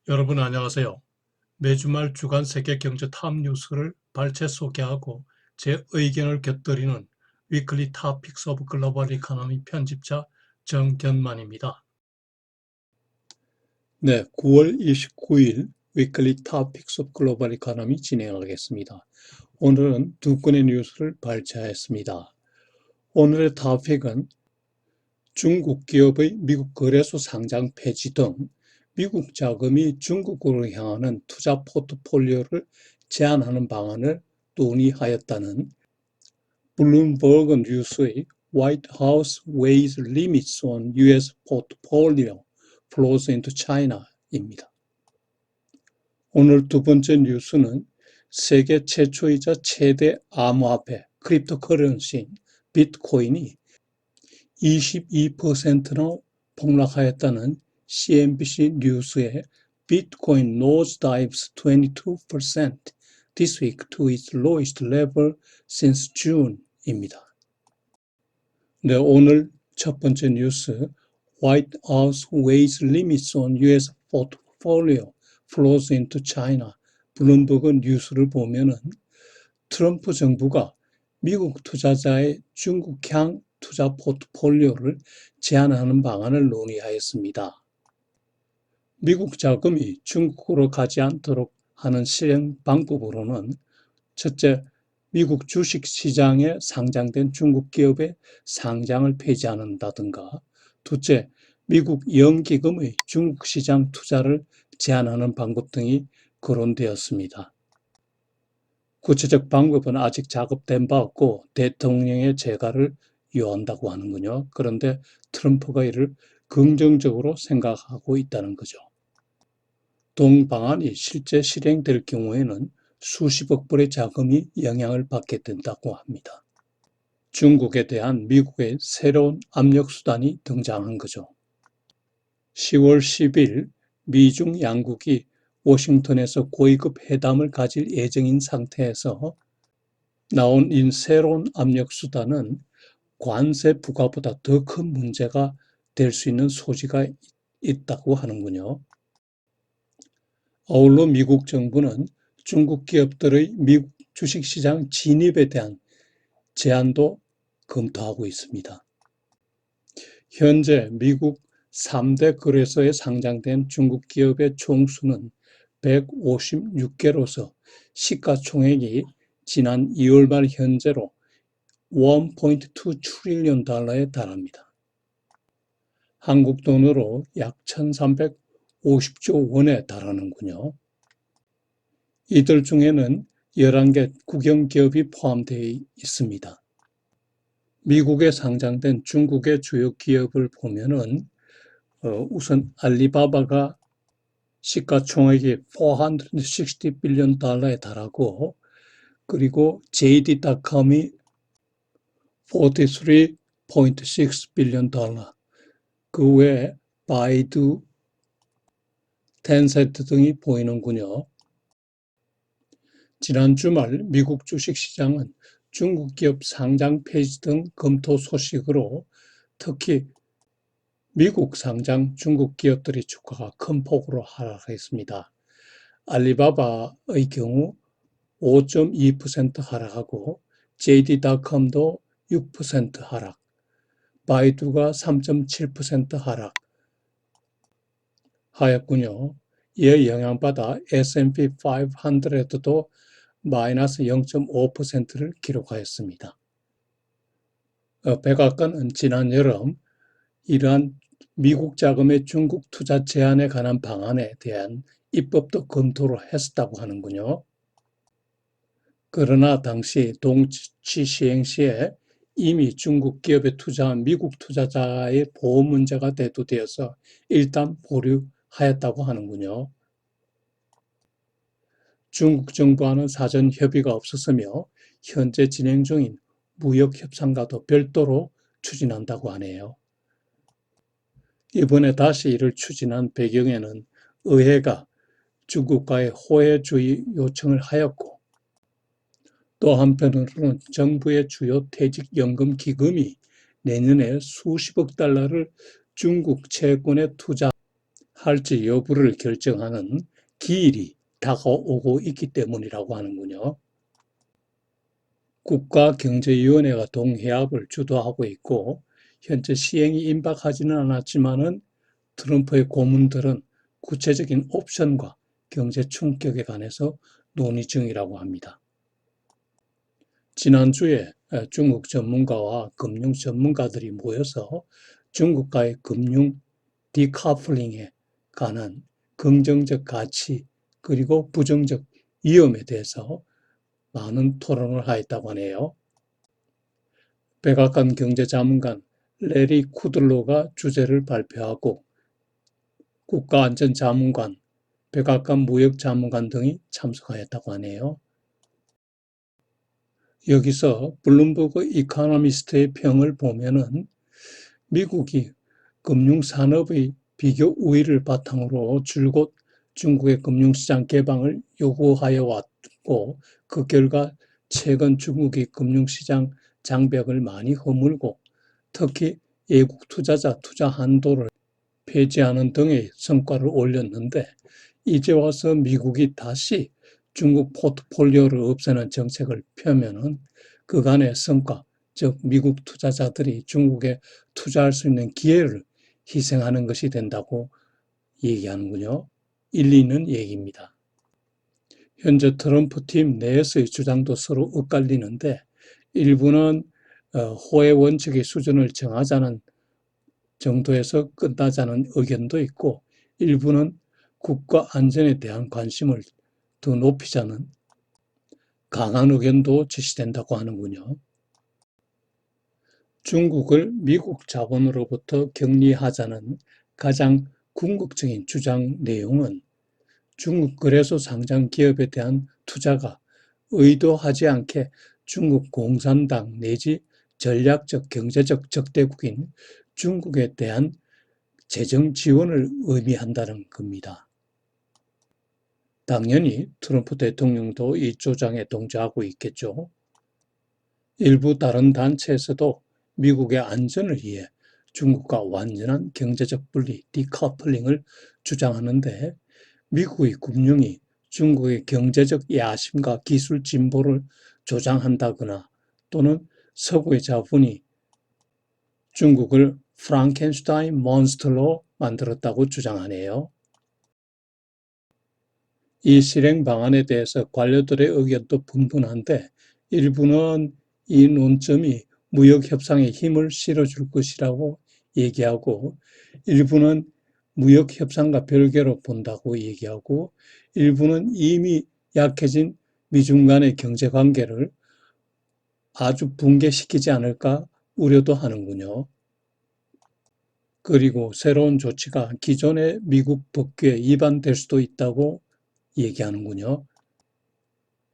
여러분 안녕하세요. 매주말 주간 세계 경제 탑 뉴스를 발췌 소개하고 제 의견을 곁들이는 위클리 토픽스 오브 글로벌 이코노미 편집자 정견만입니다. 네, 9월 29일 위클리 토픽스 오브 글로벌 이코노미 진행하겠습니다. 오늘은 두 건의 뉴스를 발췌했습니다. 오늘의 토픽은 중국 기업의 미국 거래소 상장 폐지 등 미국 자금이 중국으로 향하는 투자 포트폴리오를 제한하는 방안을 논의하였다는 블룸버그 뉴스의 White House weighs limits on U.S. portfolio flows into China입니다. 오늘 두 번째 뉴스는 세계 최초이자 최대 암호화폐 크립토커런시인 비트코인이 22%나 폭락하였다는 CNBC 뉴스의 Bitcoin nosedives 22% this week to its lowest level since June입니다. 네, 오늘 첫 번째 뉴스 White House weighs limits on U.S. portfolio flows into China. 블룸버그 뉴스를 보면은 트럼프 정부가 미국 투자자의 중국향 투자 포트폴리오를 제한하는 방안을 논의하였습니다. 미국 자금이 중국으로 가지 않도록 하는 실행 방법으로는 첫째, 미국 주식시장에 상장된 중국 기업의 상장을 폐지한다든가, 둘째, 미국 연기금의 중국 시장 투자를 제한하는 방법 등이 거론되었습니다. 구체적 방법은 아직 작업된 바 없고 대통령의 재가를 요한다고 하는군요. 그런데 트럼프가 이를 긍정적으로 생각하고 있다는 거죠. 동방안이 실제 실행될 경우에는 수십억 불의 자금이 영향을 받게 된다고 합니다. 중국에 대한 미국의 새로운 압력 수단이 등장한 거죠. 10월 10일 미중 양국이 워싱턴에서 고위급 회담을 가질 예정인 상태에서 나온 이 새로운 압력 수단은 관세 부과보다 더 큰 문제가 될 수 있는 소지가 있다고 하는군요. 아울러 미국 정부는 중국 기업들의 미국 주식시장 진입에 대한 제한도 검토하고 있습니다. 현재 미국 3대 거래소에 상장된 중국 기업의 총수는 156개로서 시가총액이 지난 2월 말 현재로 1.2 트릴리언 달러에 달합니다. 한국 돈으로 약 1,350조 원에 달하는군요. 이들 중에는 11개 국영기업이 포함되어 있습니다. 미국에 상장된 중국의 주요 기업을 보면은 우선 알리바바가 시가총액이 460 빌리언 달러에 달하고, 그리고 JD.com이 43.6 빌리언 달러, 그 외에 바이두, 텐센트 등이 보이는군요. 지난 주말 미국 주식시장은 중국 기업 상장 폐지 등 검토 소식으로 특히 미국 상장 중국 기업들의 주가가 큰 폭으로 하락했습니다. 알리바바의 경우 5.2% 하락하고 JD.com도 6% 하락, 바이두가 3.7% 하락하였군요. 이에 영향받아 S&P 500도 마이너스 0.5%를 기록하였습니다. 백악관은 지난 여름 이러한 미국 자금의 중국 투자 제한에 관한 방안에 대한 입법도 검토를 했었다고 하는군요. 그러나 당시 동치 시행 시에 이미 중국 기업에 투자한 미국 투자자의 보호 문제가 대두되어서 일단 보류하였다고 하는군요. 중국 정부와는 사전 협의가 없었으며 현재 진행 중인 무역 협상과도 별도로 추진한다고 하네요. 이번에 다시 이를 추진한 배경에는 의회가 중국과의 호혜주의 요청을 하였고, 또 한편으로는 정부의 주요 퇴직연금 기금이 내년에 수십억 달러를 중국 채권에 투자할 할지 여부를 결정하는 기일이 다가오고 있기 때문이라고 하는군요. 국가경제위원회가 동해합을 주도하고 있고 현재 시행이 임박하지는 않았지만은 트럼프의 고문들은 구체적인 옵션과 경제 충격에 관해서 논의 중이라고 합니다. 지난주에 중국 전문가와 금융 전문가들이 모여서 중국과의 금융 디커플링에 관한 긍정적 가치 그리고 부정적 위험에 대해서 많은 토론을 하였다고 하네요. 백악관 경제자문관 레리 쿠들로가 주제를 발표하고 국가안전자문관, 백악관 무역자문관 등이 참석하였다고 하네요. 여기서 블룸버그 이코노미스트의 평을 보면은 미국이 금융산업의 비교 우위를 바탕으로 줄곧 중국의 금융시장 개방을 요구하여 왔고 그 결과 최근 중국이 금융시장 장벽을 많이 허물고 특히 외국 투자자 투자 한도를 폐지하는 등의 성과를 올렸는데 이제 와서 미국이 다시 중국 포트폴리오를 없애는 정책을 펴면은 그간의 성과, 즉 미국 투자자들이 중국에 투자할 수 있는 기회를 희생하는 것이 된다고 얘기하는군요. 일리 있는 얘기입니다. 현재 트럼프 팀 내에서의 주장도 서로 엇갈리는데 일부는 호혜 원칙의 수준을 정하자는 정도에서 끝나자는 의견도 있고 일부는 국가 안전에 대한 관심을 더 높이자는 강한 의견도 제시된다고 하는군요. 중국을 미국 자본으로부터 격리하자는 가장 궁극적인 주장 내용은 중국 거래소 상장 기업에 대한 투자가 의도하지 않게 중국 공산당 내지 전략적 경제적 적대국인 중국에 대한 재정 지원을 의미한다는 겁니다. 당연히 트럼프 대통령도 이 주장에 동조하고 있겠죠. 일부 다른 단체에서도 미국의 안전을 위해 중국과 완전한 경제적 분리, 디커플링을 주장하는데 미국의 금융이 중국의 경제적 야심과 기술 진보를 조장한다거나 또는 서구의 자본이 중국을 프랑켄슈타인 몬스터로 만들었다고 주장하네요. 이 실행 방안에 대해서 관료들의 의견도 분분한데 일부는 이 논점이 무역 협상에 힘을 실어줄 것이라고 얘기하고 일부는 무역 협상과 별개로 본다고 얘기하고 일부는 이미 약해진 미중 간의 경제 관계를 아주 붕괴시키지 않을까 우려도 하는군요. 그리고 새로운 조치가 기존의 미국 법규에 위반될 수도 있다고 얘기하는군요.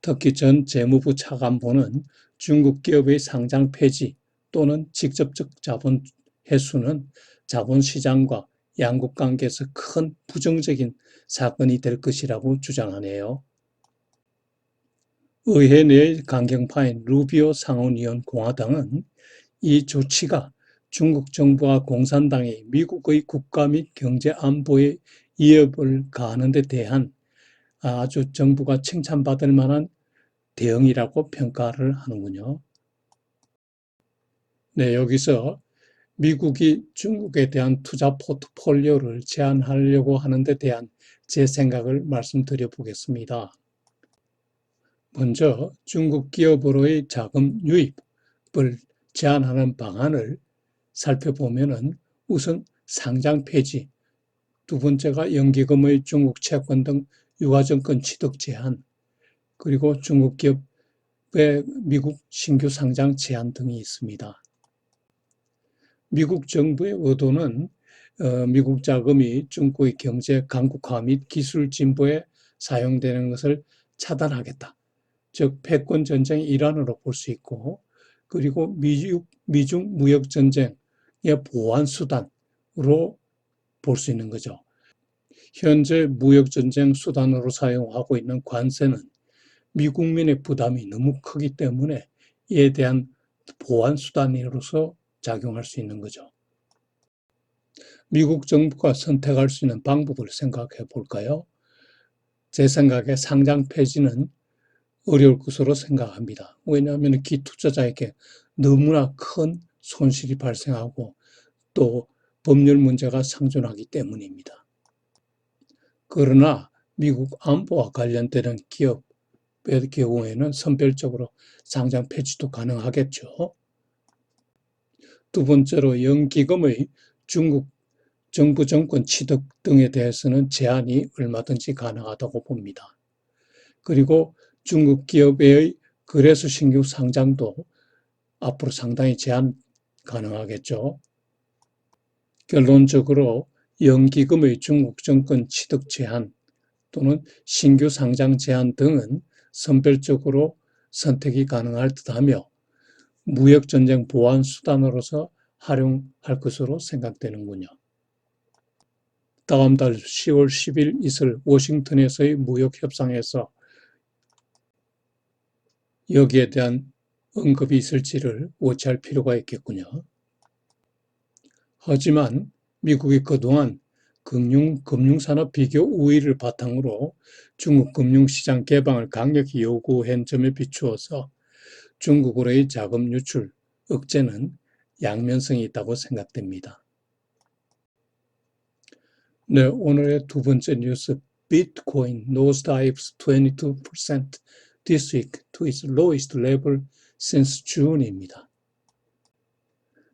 특히 전 재무부 차관보는 중국 기업의 상장 폐지 또는 직접적 자본 회수는 자본시장과 양국 관계에서 큰 부정적인 사건이 될 것이라고 주장하네요. 의회 내의 강경파인 루비오 상원의원 공화당은 이 조치가 중국 정부와 공산당이 미국의 국가 및 경제 안보에 위협을 가하는 데 대한 아주 정부가 칭찬받을 만한 대응이라고 평가를 하는군요. 네, 여기서 미국이 중국에 대한 투자 포트폴리오를 제한하려고 하는 데 대한 제 생각을 말씀드려 보겠습니다. 먼저 중국 기업으로의 자금 유입을 제한하는 방안을 살펴보면은 우선 상장 폐지, 두 번째가 연기금의 중국 채권 등 유가증권 취득 제한, 그리고 중국 기업의 미국 신규 상장 제한 등이 있습니다. 미국 정부의 의도는 미국 자금이 중국의 경제 강국화 및 기술 진보에 사용되는 것을 차단하겠다. 즉 패권 전쟁의 일환으로 볼 수 있고 그리고 미중 무역 전쟁의 보완 수단으로 볼 수 있는 거죠. 현재 무역 전쟁 수단으로 사용하고 있는 관세는 미국민의 부담이 너무 크기 때문에 이에 대한 보완 수단으로서 작용할 수 있는 거죠. 미국 정부가 선택할 수 있는 방법을 생각해 볼까요? 제 생각에 상장 폐지는 어려울 것으로 생각합니다. 왜냐하면 기투자자에게 너무나 큰 손실이 발생하고 또 법률 문제가 상존하기 때문입니다. 그러나 미국 안보와 관련되는 기업의 경우에는 선별적으로 상장 폐지도 가능하겠죠. 두 번째로 연기금의 중국 정부 정권 취득 등에 대해서는 제한이 얼마든지 가능하다고 봅니다. 그리고 중국 기업의 거래소 신규 상장도 앞으로 상당히 제한 가능하겠죠. 결론적으로 연기금의 중국 정권 취득 제한 또는 신규 상장 제한 등은 선별적으로 선택이 가능할 듯하며 무역전쟁 보완 수단으로서 활용할 것으로 생각되는군요. 다음 달 10월 10일 있을 워싱턴에서의 무역협상에서 여기에 대한 언급이 있을지를 워치할 필요가 있겠군요. 하지만 미국이 그동안 금융산업 비교 우위를 바탕으로 중국 금융시장 개방을 강력히 요구한 점에 비추어서 중국으로의 자금 유출 억제는 양면성이 있다고 생각됩니다. 네, 오늘의 두 번째 뉴스, 비트코인 nosedives 22% this week to its lowest level since June입니다.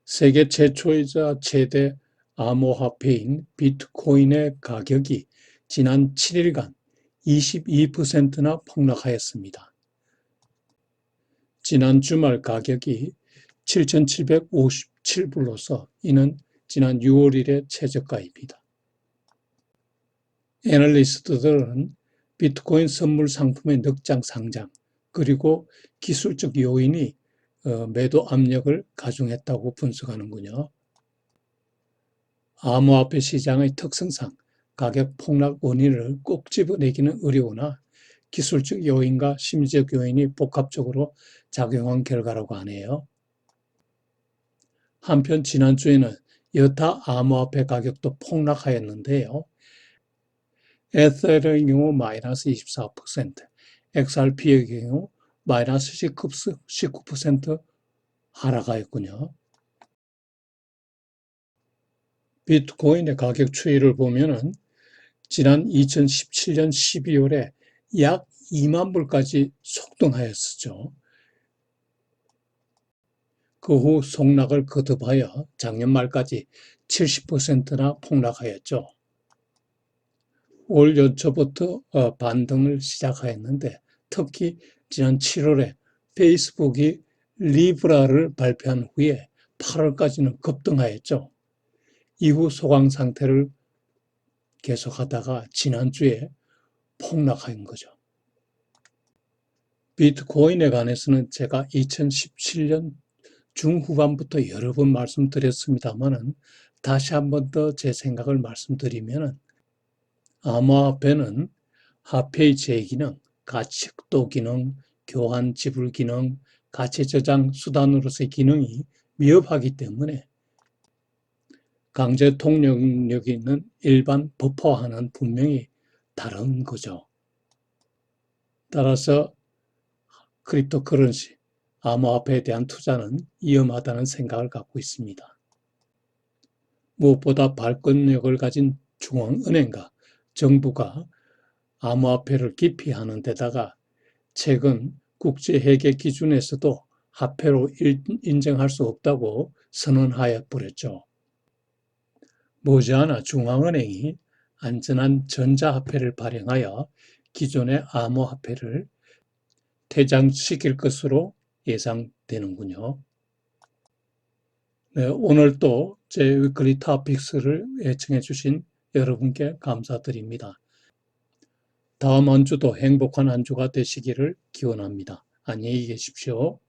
세계 최초이자 최대 암호화폐인 비트코인의 가격이 지난 7일간 22%나 폭락하였습니다. 지난 주말 가격이 7,757불로서 이는 지난 6월 이래 최저가입니다. 애널리스트들은 비트코인 선물 상품의 늑장 상장 그리고 기술적 요인이 매도 압력을 가중했다고 분석하는군요. 암호화폐 시장의 특성상 가격 폭락 원인을 꼭 집어내기는 어려우나 기술적 요인과 심리적 요인이 복합적으로 작용한 결과라고 하네요. 한편 지난주에는 여타 암호화폐 가격도 폭락하였는데요. 에더의 경우 마이너스 24%, XRP의 경우 마이너스 19% 하락하였군요. 비트코인의 가격 추이를 보면은 지난 2017년 12월에 약 2만 불까지 속등하였었죠. 그 후 속락을 거듭하여 작년 말까지 70%나 폭락하였죠. 올 연초부터 반등을 시작하였는데 특히 지난 7월에 페이스북이 리브라를 발표한 후에 8월까지는 급등하였죠. 이후 소강 상태를 계속하다가 지난주에 폭락한 거죠. 비트코인에 관해서는 제가 2017년 중후반부터 여러 번 말씀드렸습니다만은 다시 한 번 더 제 생각을 말씀드리면은 암호화폐는 화폐의 재기능, 가치 흑도 기능, 교환 지불 기능, 가치 저장 수단으로서의 기능이 미흡하기 때문에 강제 통용력이 있는 일반 버퍼와는 분명히 다른 거죠. 따라서 크립토커런시, 암호화폐에 대한 투자는 위험하다는 생각을 갖고 있습니다. 무엇보다 발권력을 가진 중앙은행과 정부가 암호화폐를 기피하는 데다가 최근 국제회계 기준에서도 화폐로 인정할 수 없다고 선언하여 버렸죠. 머지않아 중앙은행이 안전한 전자화폐를 발행하여 기존의 암호화폐를 퇴장시킬 것으로 예상되는군요. 네, 오늘 또 제 위클리 토픽스를 애청해 주신 여러분께 감사드립니다. 다음 한 주도 행복한 한 주가 되시기를 기원합니다. 안녕히 계십시오.